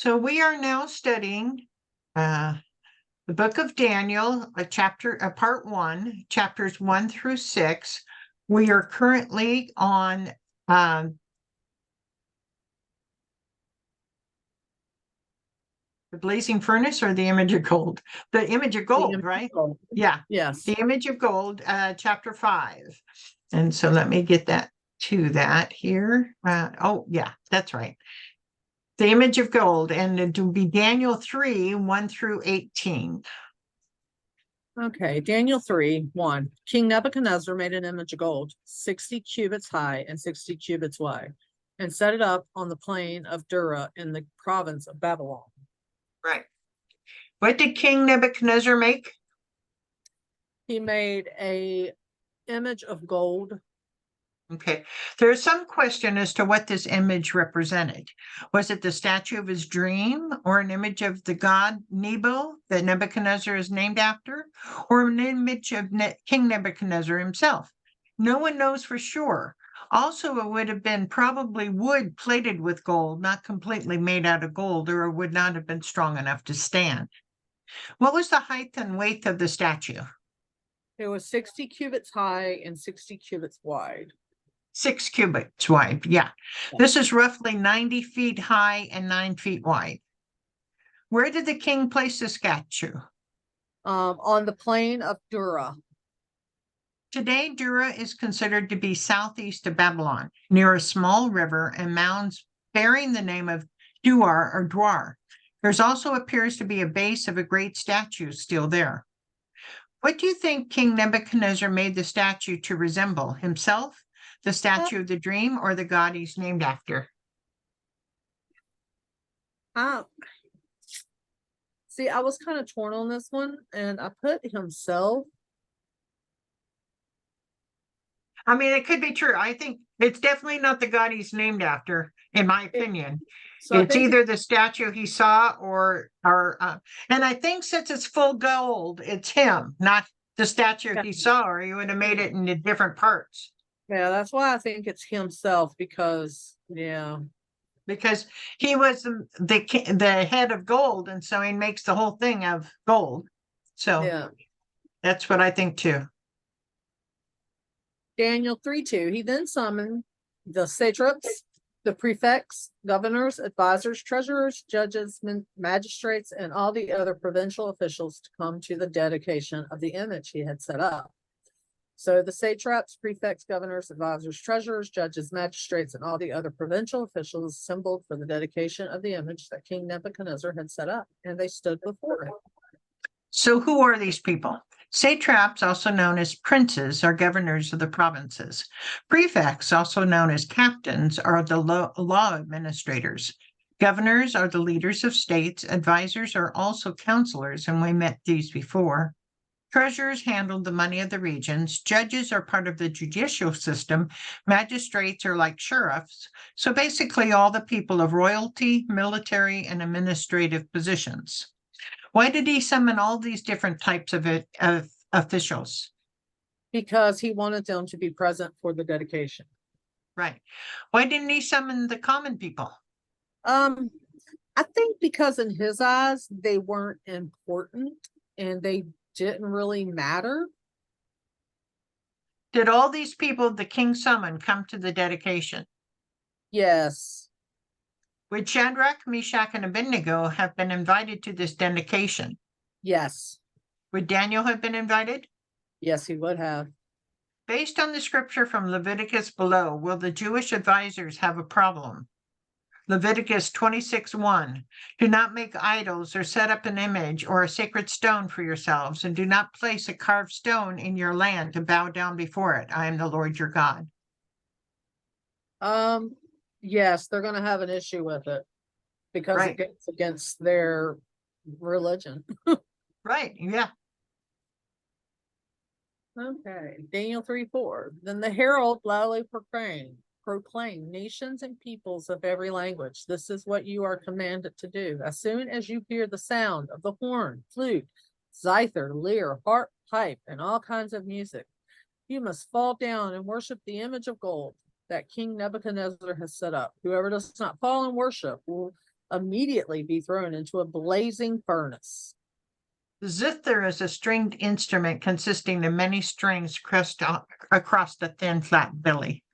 So we are now studying the book of Daniel, part 1, chapters 1 through 6. We are currently on the blazing furnace or the image of gold? The image of gold, right? Yeah. Yes. The image of gold, chapter 5. And so let me get that here. Oh, yeah, that's right. The image of gold, and it will be Daniel 3, 1 through 18. Okay, Daniel 3:1. King Nebuchadnezzar made an image of gold, 60 cubits high and 60 cubits wide, and set it up on the plain of Dura in the province of Babylon. Right. What did King Nebuchadnezzar make? He made a image of gold. Okay. There is some question as to what this image represented. Was it the statue of his dream, or an image of the god Nebo that Nebuchadnezzar is named after, or an image of King Nebuchadnezzar himself? No one knows for sure. Also, it would have been probably wood plated with gold, not completely made out of gold, or it would not have been strong enough to stand. What was the height and weight of the statue? It was 60 cubits high and 60 cubits wide. 6 cubits wide, yeah. This is roughly 90 feet high and 9 feet wide. Where did the king place the statue? On the plain of Dura. Today, Dura is considered to be southeast of Babylon, near a small river and mounds bearing the name of Duar or Dwar. There's also appears to be a base of a great statue still there. What do you think King Nebuchadnezzar made the statue to resemble? Himself, the statue of the dream, or the god he's named after? See, I was kind of torn on this one, and I put himself. I mean, it could be true. I think it's definitely not the god he's named after, in my opinion. So it's either the statue he saw and I think since it's full gold, it's him, not the statue he saw, or he would have made it into different parts. Yeah, that's why I think it's himself, because he was the head of gold, and so he makes the whole thing of gold. So that's what I think too. Daniel 3:2. He then summoned the satraps, the prefects, governors, advisors, treasurers, judges, magistrates, and all the other provincial officials to come to the dedication of the image he had set up. So the satraps, prefects, governors, advisors, treasurers, judges, magistrates, and all the other provincial officials assembled for the dedication of the image that King Nebuchadnezzar had set up, and they stood before it. So who are these people? Satraps, also known as princes, are governors of the provinces. Prefects, also known as captains, are the law administrators. Governors are the leaders of states. Advisors are also counselors, and we met these before. Treasurers handle the money of the regions. Judges are part of the judicial system. Magistrates are like sheriffs. So basically all the people of royalty, military, and administrative positions. Why did he summon all these different types of officials? Because he wanted them to be present for the dedication. Right. Why didn't he summon the common people? I think because in his eyes, they weren't important and they didn't really matter. Did all these people the king summoned come to the dedication? Yes. Would Shadrach, Meshach, and Abednego have been invited to this dedication? Yes. Would Daniel have been invited? Yes, he would have. Based on the scripture from Leviticus below, will the Jewish advisors have a problem? Leviticus 26:1. Do not make idols or set up an image or a sacred stone for yourselves, and do not place a carved stone in your land to bow down before it. I am the Lord your God. Yes, they're going to have an issue with it because it gets against their religion. Right, yeah. Okay, Daniel 3:4. Then the herald loudly proclaim nations and peoples of every language. This is what you are commanded to do. As soon as you hear the sound of the horn, flute, zither, lyre, harp, pipe, and all kinds of music, you must fall down and worship the image of gold that King Nebuchadnezzar has set up. Whoever does not fall and worship will immediately be thrown into a blazing furnace. The zither is a stringed instrument consisting of many strings across the thin, flat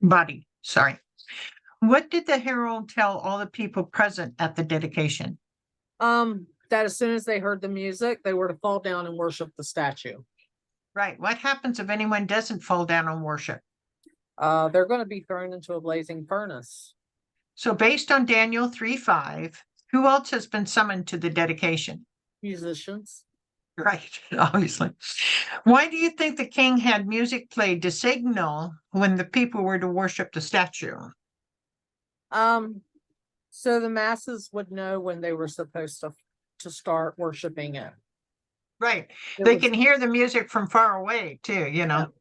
body. Sorry. What did the herald tell all the people present at the dedication? That as soon as they heard the music, they were to fall down and worship the statue. Right. What happens if anyone doesn't fall down and worship? They're going to be thrown into a blazing furnace. So based on Daniel 3:5, who else has been summoned to the dedication? Musicians. Right, obviously. Why do you think the king had music played to signal when the people were to worship the statue? So the masses would know when they were supposed to start worshiping it. Right. It They was- can hear the music from far away too, you know.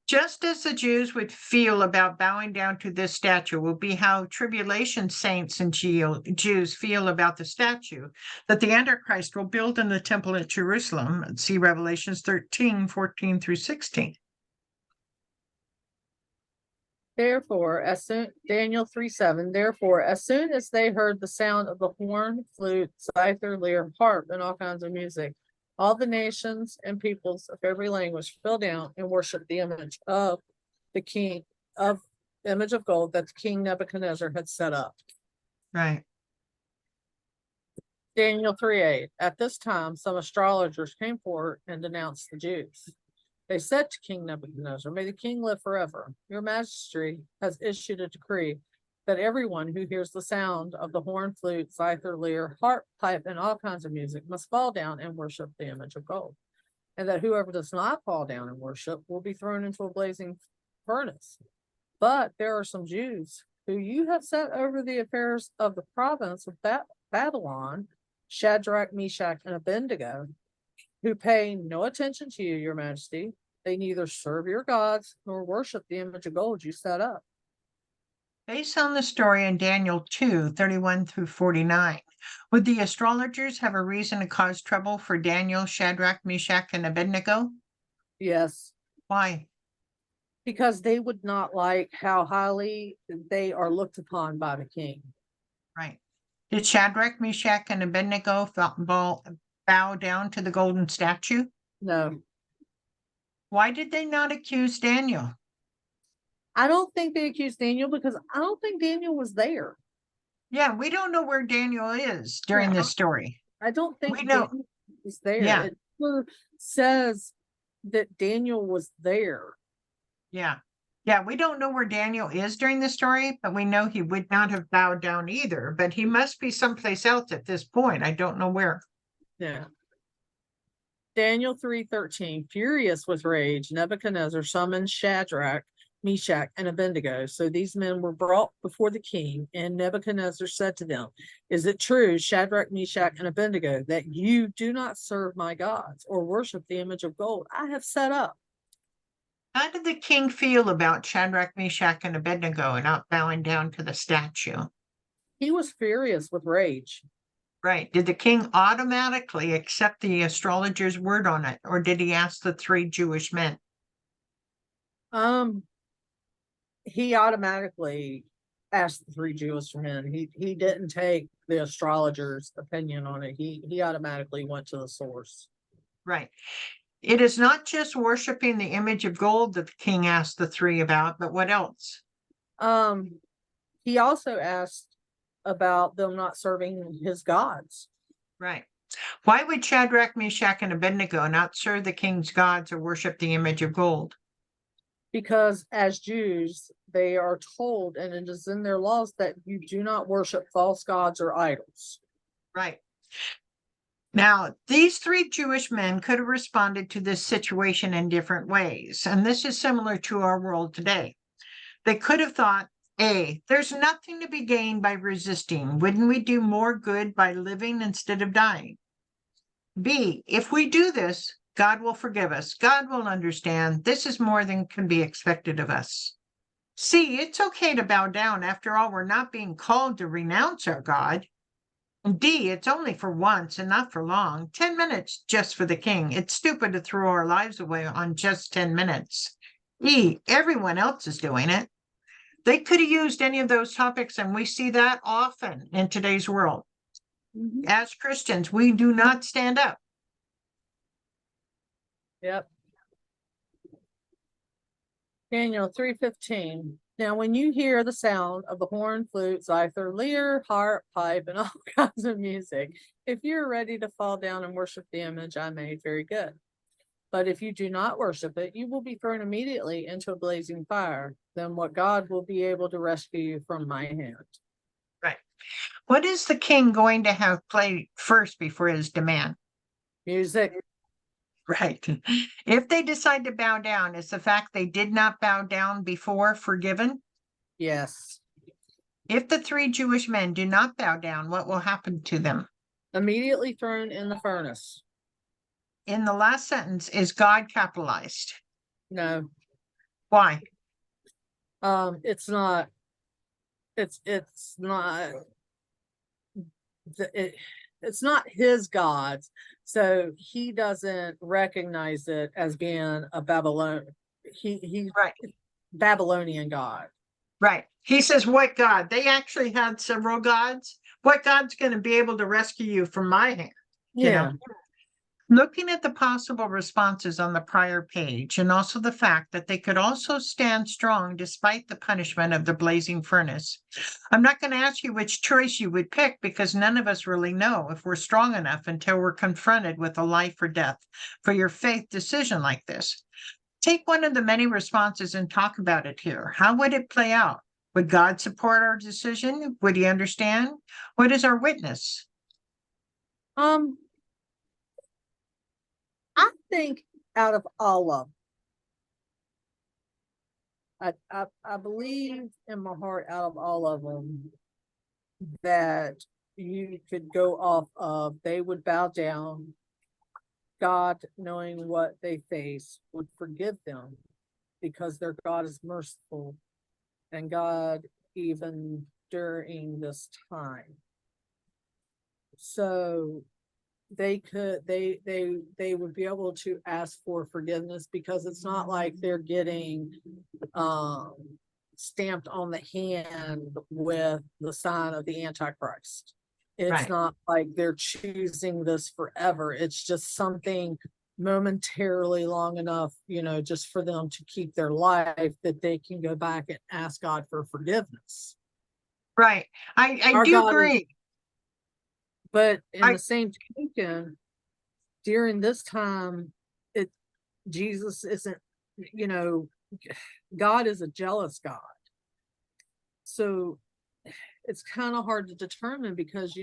Just as the Jews would feel about bowing down to this statue will be how tribulation saints and Jews feel about the statue that the Antichrist will build in the temple at Jerusalem. See Revelations 13:14 through 16. Therefore, Daniel 3:7, therefore, as soon as they heard the sound of the horn, flute, zither, lyre, harp, and all kinds of music, all the nations and peoples of every language fell down and worshiped the image of the king of image of gold that King Nebuchadnezzar had set up. Right. Daniel 3:8. At this time, some astrologers came forward and denounced the Jews. They said to King Nebuchadnezzar, may the king live forever. Your majesty has issued a decree that everyone who hears the sound of the horn, flute, zither, lyre, harp, pipe, and all kinds of music must fall down and worship the image of gold. And that whoever does not fall down and worship will be thrown into a blazing furnace. But there are some Jews who you have set over the affairs of the province of Babylon, Shadrach, Meshach, and Abednego, who pay no attention to you, your majesty. They neither serve your gods nor worship the image of gold you set up. Based on the story in Daniel 2:31 through 49, would the astrologers have a reason to cause trouble for Daniel, Shadrach, Meshach, and Abednego? Yes. Why? Because they would not like how highly they are looked upon by the king. Right. Did Shadrach, Meshach, and Abednego bow down to the golden statue? No. Why did they not accuse Daniel? I don't think they accused Daniel because I don't think Daniel was there. Yeah, we don't know where Daniel is during this story. I don't think We know. Daniel was there. Yeah. It never says that Daniel was there. Yeah. Yeah, we don't know where Daniel is during the story, but we know he would not have bowed down either. But he must be someplace else at this point. I don't know where. Yeah. Daniel 3:13, furious with rage, Nebuchadnezzar summoned Shadrach, Meshach, and Abednego. So these men were brought before the king, and Nebuchadnezzar said to them, is it true, Shadrach, Meshach, and Abednego, that you do not serve my gods or worship the image of gold I have set up? How did the king feel about Shadrach, Meshach, and Abednego not bowing down to the statue? He was furious with rage. Right. Did the king automatically accept the astrologer's word on it, or did he ask the three Jewish men? He automatically asked the three Jewish men. He didn't take the astrologer's opinion on it. He automatically went to the source. Right. It is not just worshiping the image of gold that the king asked the three about, but what else? He also asked about them not serving his gods. Right. Why would Shadrach, Meshach, and Abednego not serve the king's gods or worship the image of gold? Because as Jews, they are told, and it is in their laws, that you do not worship false gods or idols. Right. Now, these three Jewish men could have responded to this situation in different ways, and this is similar to our world today. They could have thought, A, there's nothing to be gained by resisting. Wouldn't we do more good by living instead of dying? B, if we do this, God will forgive us. God will understand. This is more than can be expected of us. C, it's okay to bow down. After all, we're not being called to renounce our God. D, it's only for once and not for long. 10 minutes just for the king. It's stupid to throw our lives away on just 10 minutes. E, everyone else is doing it. They could have used any of those topics, and we see that often in today's world. Mhm. As Christians, we do not stand up. Yep. Daniel 3:15. Now, when you hear the sound of the horn, flute, zither, lyre, harp, pipe, and all kinds of music, if you're ready to fall down and worship the image I made, very good. But if you do not worship it, you will be thrown immediately into a blazing fire. Then what God will be able to rescue you from my hand? Right. What is the king going to have play first before his demand? Music. Right. If they decide to bow down, is the fact they did not bow down before forgiven? Yes. If the three Jewish men do not bow down, what will happen to them? Immediately thrown in the furnace. In the last sentence, is God capitalized? No. Why? It's not. It's not. It's not his gods, so he doesn't recognize it as being a he's Right. Babylonian god. Right. He says, what God? They actually had several gods. What God's going to be able to rescue you from my hand? You know, looking at the possible responses on the prior page, and also the fact that they could also stand strong despite the punishment of the blazing furnace. I'm not going to ask you which choice you would pick, because none of us really know if we're strong enough until we're confronted with a life or death for your faith decision like this. Take one of the many responses and talk about it here. How would it play out? Would God support our decision? Would he understand? What is our witness? I think out of all of them, I believe in my heart, out of all of them, that you could go off of they would bow down. God, knowing what they face, would forgive them because their God is merciful, and God even during this time. So they would be able to ask for forgiveness, because it's not like they're getting stamped on the hand with the sign of the Antichrist. It's Right. not like they're choosing this forever. It's just something momentarily long enough, just for them to keep their life, that they can go back and ask God for forgiveness. Right. I Our do God is, agree. but in I the same token, during this time, Jesus isn't, God is a jealous God. So it's kind of hard to determine, because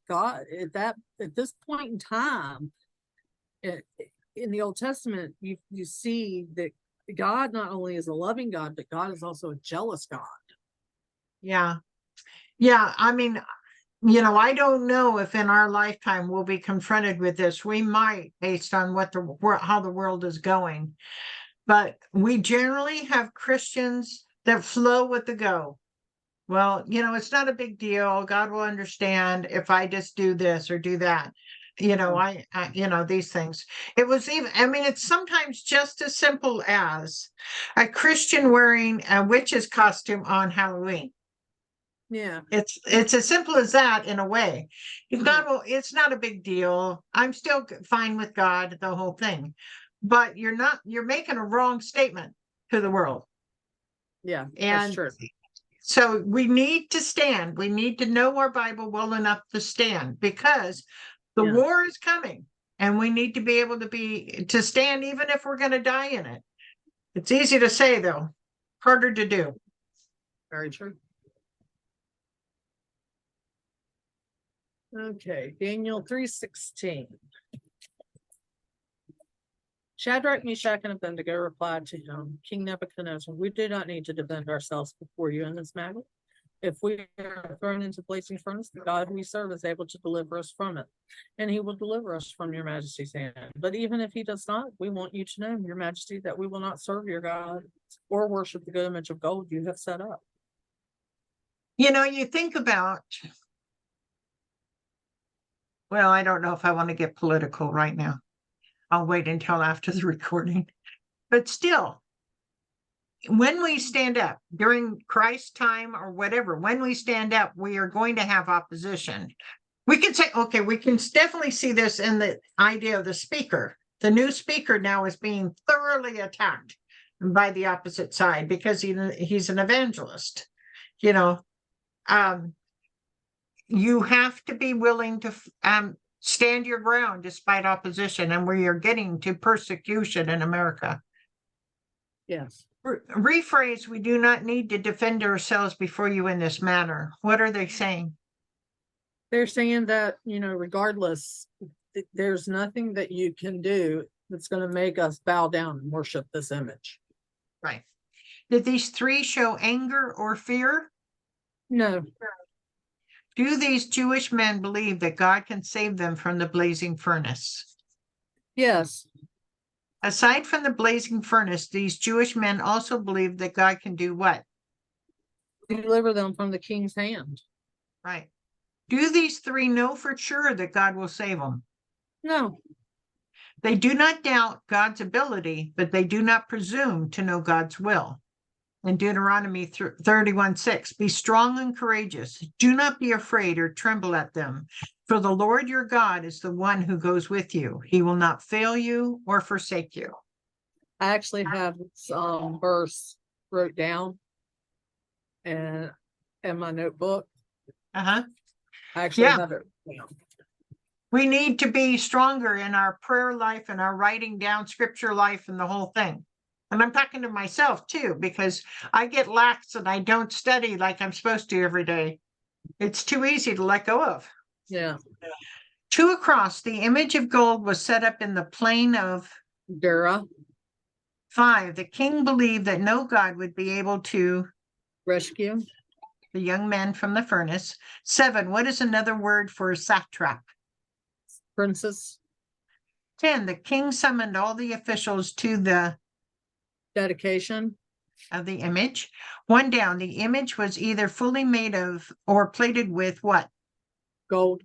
God at this point in time, in the Old Testament, you see that God not only is a loving God, but God is also a jealous God. Yeah. I mean, I don't know if in our lifetime we'll be confronted with this. We might, based on how the world is going. But we generally have Christians that flow with the go. Well, it's not a big deal. God will understand if I just do this or do that. These things. It was even, it's sometimes just as simple as a Christian wearing a witch's costume on Halloween. Yeah. It's as simple as that in a way. It's not a big deal. I'm still fine with God, the whole thing. But you're making a wrong statement to the world. Yeah, that's And true. so we need to stand. We need to know our Bible well enough to stand, because the Yeah. war is coming, and we need to be able to stand even if we're going to die in it. It's easy to say, though, harder to do. Very true. Okay, Daniel 3:16. Shadrach, Meshach, and Abednego replied to him, King Nebuchadnezzar, we do not need to defend ourselves before you in this matter. If we are thrown into blazing furnace, the God we serve is able to deliver us from it, and he will deliver us from your majesty's hand. But even if he does not, we want you to know, your majesty, that we will not serve your God or worship the good image of gold you have set up. You think about, well, I don't know if I want to get political right now. I'll wait until after the recording. But still, when we stand up during Christ's time or whatever, when we stand up, we are going to have opposition. We can say, okay, we can definitely see this in the idea of the speaker. The new speaker now is being thoroughly attacked by the opposite side because he's an evangelist. You know, you have to be willing to stand your ground despite opposition, and we are getting to persecution in America. Yes. Rephrase, we do not need to defend ourselves before you in this matter. What are they saying? They're saying that, regardless, there's nothing that you can do that's going to make us bow down and worship this image. Right. Did these three show anger or fear? No. Do these Jewish men believe that God can save them from the blazing furnace? Yes. Aside from the blazing furnace, these Jewish men also believe that God can do what? Deliver them from the king's hand. Right. Do these three know for sure that God will save them? No. They do not doubt God's ability, but they do not presume to know God's will. In Deuteronomy 31:6, be strong and courageous. Do not be afraid or tremble at them, for the Lord your God is the one who goes with you. He will not fail you or forsake you. I actually have some verse wrote down and in my notebook. Uh-huh. I actually have it down. We need to be stronger in our prayer life and our writing down scripture life and the whole thing. And I'm talking to myself too, because I get lax and I don't study like I'm supposed to every day. It's too easy to let go of. Yeah. 2 across, the image of gold was set up in the plain of Dura. 5, the king believed that no God would be able to Rescue. the young men from the furnace. 7, what is another word for satrap? Princess. 10, the king summoned all the officials to the Dedication of the image. 1 down, the image was either fully made of or plated with what? Gold.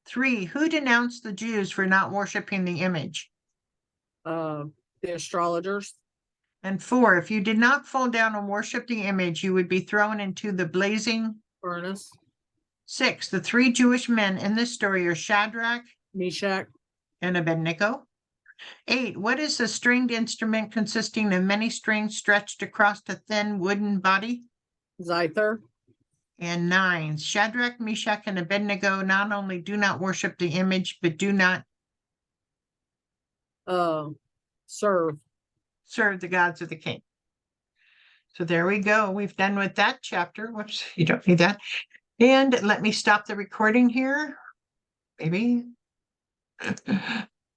3, who denounced the Jews for not worshiping the image? The astrologers. And 4, if you did not fall down and worship the image, you would be thrown into the blazing Furnace. 6, the 3 Jewish men in this story are Shadrach, Meshach, and Abednego. 8, what is the stringed instrument consisting of many strings stretched across a thin wooden body? Zither. And 9, Shadrach, Meshach, and Abednego not only do not worship the image, but do not serve the gods of the king. So there we go. We've done with that chapter. Whoops, you don't need that. And let me stop the recording here. Maybe.